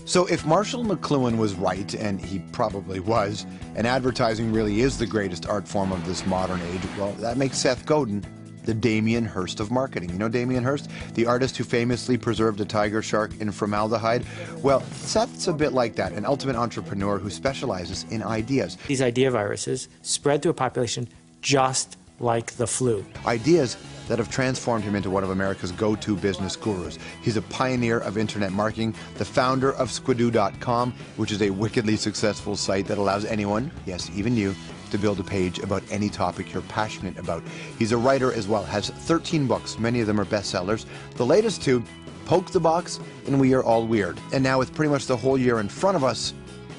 So if Marshall McLuhan was right, and he probably was, and advertising really is the greatest art form of this modern age, well, that makes Seth Godin the Damien Hirst of marketing. You know Damien Hirst? The artist who famously preserved a tiger shark in formaldehyde? Well, Seth's a bit like that, an ultimate entrepreneur who specializes in ideas. These idea viruses spread through a population just like the flu. Ideas that have transformed him into one of America's go-to business gurus. He's a pioneer of internet marketing, the founder of Squidoo.com, which is a wickedly successful site that allows anyone, yes, even you, to build a page about any topic you're passionate about. He's a writer as well, has 13 books, many of them are bestsellers. The latest two, Poke the Box and We Are All Weird. And now with pretty much the whole year in front of us,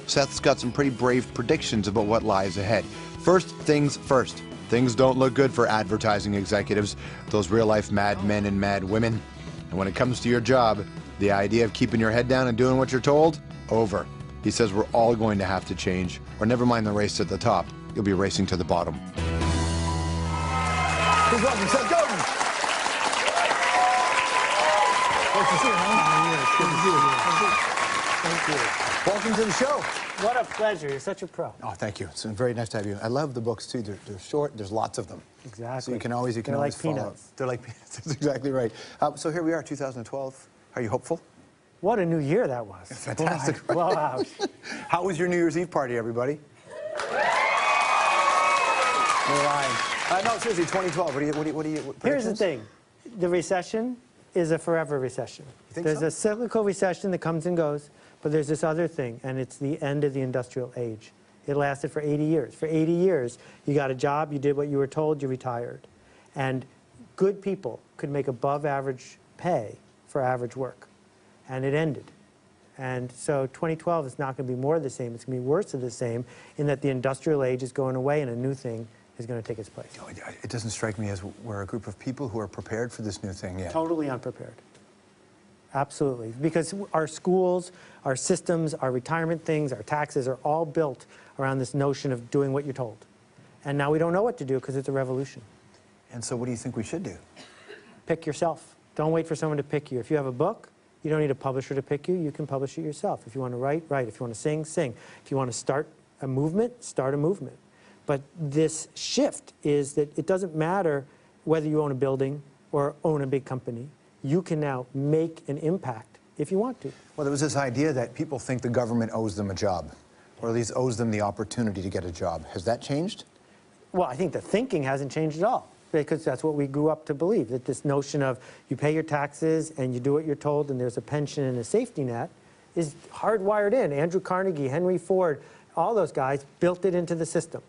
Seth's got some pretty brave predictions about what lies ahead. First things first. Things don't look good for advertising executives, those real-life mad men and mad women. And when it comes to your job, the idea of keeping your head down and doing what you're told, over. He says we're all going to have to change, or never mind the race to the top. You'll be racing to the bottom. Please welcome Seth Godin. Nice to see you, man. Good to see you. Thank you. Welcome to the show. What a pleasure. You're such a pro. Oh, thank you. It's very nice to have you. I love the books, too. They're short. There's lots of them. Exactly. So you can always They're always like follow. peanuts. They're like peanuts. That's exactly right. So here we are, 2012. Are you hopeful? What a new year that was. Fantastic. Boy, wow. How was your New Year's Eve party, everybody? You're lying. No, seriously, 2012. What do you Here's the thing. The recession is a forever recession. You think There's so? a cyclical recession that comes and goes, but there's this other thing, and it's the end of the industrial age. It lasted for 80 years. For 80 years, you got a job, you did what you were told, you retired. And good people could make above average pay for average work. And it ended. And so 2012 is not going to be more of the same. It's going to be worse of the same in that the industrial age is going away and a new thing is going to take its place. It doesn't strike me as we're a group of people who are prepared for this new thing yet. Totally unprepared. Absolutely. Because our schools, our systems, our retirement things, our taxes are all built around this notion of doing what you're told. And now we don't know what to do because it's a revolution. And so what do you think we should do? Pick yourself. Don't wait for someone to pick you. If you have a book, you don't need a publisher to pick you. You can publish it yourself. If you want to write, write. If you want to sing, sing. If you want to start a movement, start a movement. But this shift is that it doesn't matter whether you own a building or own a big company. You can now make an impact if you want to. Well, there was this idea that people think the government owes them a job, or at least owes them the opportunity to get a job. Has that changed? Well, I think the thinking hasn't changed at all, because that's what we grew up to believe, that this notion of you pay your taxes and you do what you're told and there's a pension and a safety net is hardwired in. Andrew Carnegie, Henry Ford, all those guys built it into the system.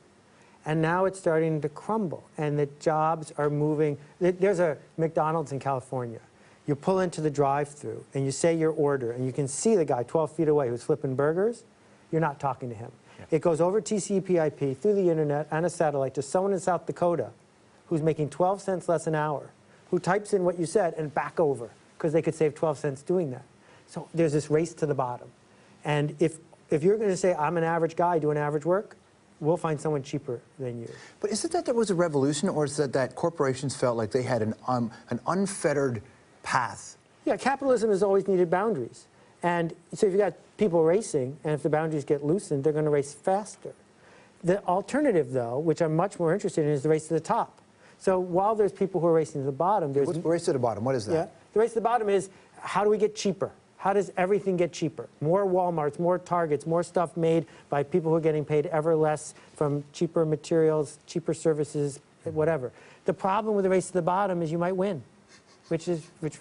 And now it's starting to crumble, and the jobs are moving. There's a McDonald's in California. You pull into the drive-thru and you say your order, and you can see the guy 12 feet away who's flipping burgers. You're not talking to him. Yeah. It goes over TCP/IP through the internet and a satellite to someone in South Dakota who's making 12 cents less an hour, who types in what you said and back over, because they could save 12 cents doing that. So there's this race to the bottom. And if you're going to say, I'm an average guy doing average work, we'll find someone cheaper than you. But is it that there was a revolution, or is it that corporations felt like they had an unfettered path? Yeah, capitalism has always needed boundaries. And so if you've got people racing, and if the boundaries get loosened, they're going to race faster. The alternative, though, which I'm much more interested in, is the race to the top. So while there's people who are racing to the bottom, there's... What's race to the bottom? What is that? Yeah, the race to the bottom is, how do we get cheaper? How does everything get cheaper? More Walmarts, more Targets, more stuff made by people who are getting paid ever less from cheaper materials, cheaper services, whatever. The problem with the race to the bottom is you might win, which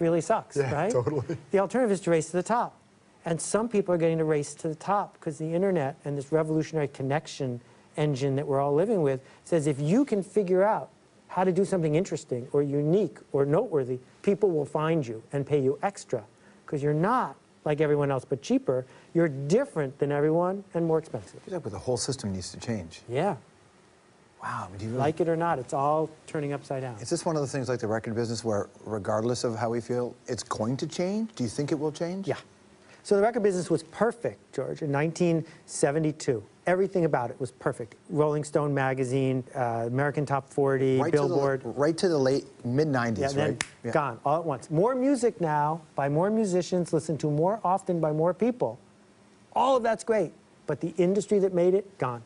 really sucks, right? Totally. The alternative is to race to the top. And some people are getting to race to the top because the internet and this revolutionary connection engine that we're all living with says if you can figure out how to do something interesting or unique or noteworthy, people will find you and pay you extra. Because you're not like everyone else, but cheaper. You're different than everyone and more expensive. But the whole system needs to change. Yeah. Wow. Do you really... Like it or not, it's all turning upside down. Is this one of the things like the record business where, regardless of how we feel, it's going to change? Do you think it will change? Yeah. So the record business was perfect, George, in 1972. Everything about it was perfect. Rolling Stone magazine, American Top 40, Billboard. Right to the late mid-90s, yeah, then right? Yeah. Gone, all at once. More music now, by more musicians, listened to more often by more people, All of that's great, but the industry that made it, gone.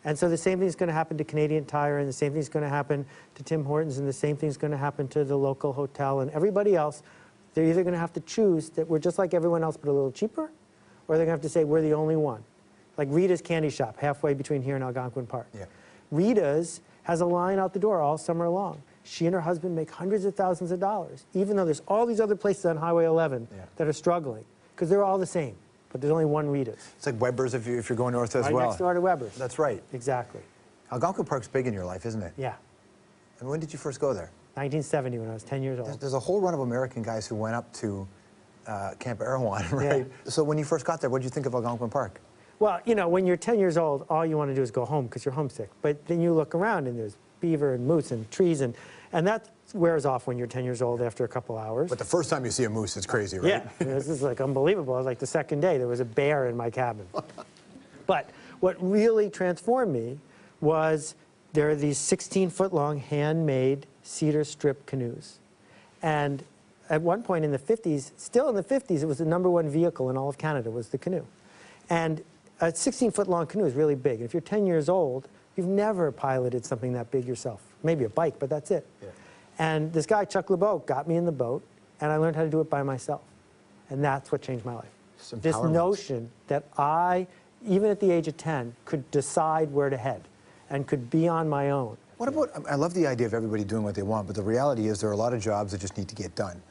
And so the same thing is going to happen to Canadian Tire, and the same thing is going to happen to Tim Hortons, and the same thing is going to happen to the local hotel and everybody else. They're either going to have to choose that we're just like everyone else but a little cheaper, or they're going to have to say we're the only one. Like Rita's Candy Shop, halfway between here and Algonquin Park. Yeah. Rita's has a line out the door all summer long. She and her husband make hundreds of thousands of dollars, even though there's all these other places on Highway 11 that are struggling, because they're all the same. But there's only one Rita's. It's like Weber's if you're going north as well. Right next door to Weber's. That's right. Exactly. Algonquin Park's big in your life, isn't it? Yeah. And when did you first go there? 1970, when I was 10 years old. There's a whole run of American guys who went up to Camp Erewhon, right? Yeah. So when you first got there, what did you think of Algonquin Park? Well, you know, when you're 10 years old, all you want to do is go home because you're homesick. But then you look around and there's beaver and moose and trees, and that wears off when you're 10 years old after a couple hours. But the first time you see a moose, it's crazy, right? Yeah, this is like unbelievable. It was like the second day, there was a bear in my cabin. But what really transformed me was there are these 16-foot-long handmade cedar strip canoes. And at one point in the 50s, still in the 50s, it was the #1 vehicle in all of Canada was the canoe. And a 16-foot-long canoe is really big. And if you're 10 years old, you've never piloted something that big yourself. Maybe a bike, but that's it. Yeah. And this guy, Chuck LeBeau, got me in the boat, and I learned how to do it by myself. And that's what changed my life. This notion that I, even at the age of 10, could decide where to head and could be on my own. What about, I love the idea of everybody doing what they want, but the reality is there are a lot of jobs that just need to get done.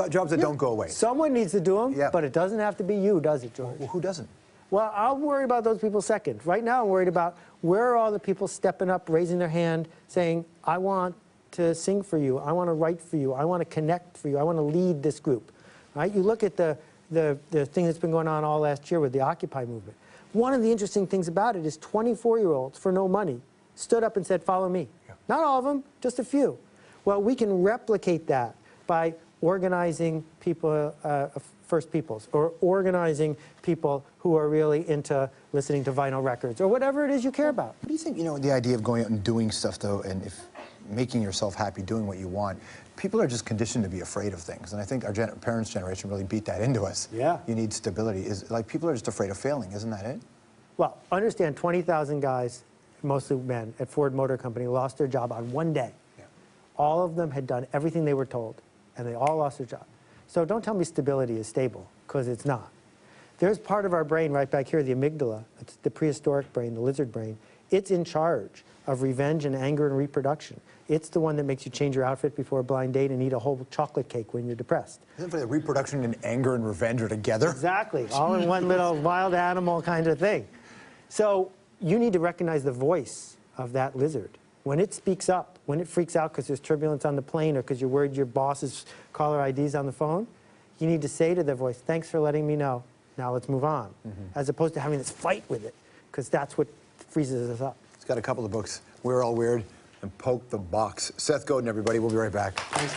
Jobs that don't go away. Someone needs to do them, but it doesn't have to be you, does it, George? Well, who doesn't? Well, I'm worried about those people second. Right now, I'm worried about where are all the people stepping up, raising their hand, saying, I want to sing for you, I want to write for you, I want to connect for you, I want to lead this group. Right? You look at the thing that's been going on all last year with the Occupy movement. One of the interesting things about it is 24-year-olds, for no money, stood up and said, follow me. Yeah. Not all of them, just a few. Well, we can replicate that by organizing people, First Peoples, or organizing people who are really into listening to vinyl records, or whatever it is you care about. What do you think, you know, the idea of going out and doing stuff, though, and if making yourself happy, doing what you want, people are just conditioned to be afraid of things, and I think our parents' generation really beat that into us. Yeah. You need stability. Like, people are just afraid of failing, isn't that it? Well, understand 20,000 guys, mostly men, at Ford Motor Company lost their job on one day. Yeah. All of them had done everything they were told, and they all lost their job. So don't tell me stability is stable, because it's not. There's part of our brain right back here, the amygdala, it's the prehistoric brain, the lizard brain. It's in charge of revenge and anger and reproduction. It's the one that makes you change your outfit before a blind date and eat a whole chocolate cake when you're depressed. Isn't it funny that reproduction and anger and revenge are together? Exactly, all in one little wild animal kind of thing. So you need to recognize the voice of that lizard. When it speaks up, when it freaks out because there's turbulence on the plane or because you're worried your boss's caller ID's on the phone, you need to say to the voice, thanks for letting me know, now let's move on, as opposed to having this fight with it, because that's what freezes us up. It's got a couple of books, We're All Weird and Poke the Box. Seth Godin, everybody. We'll be right back. Thanks.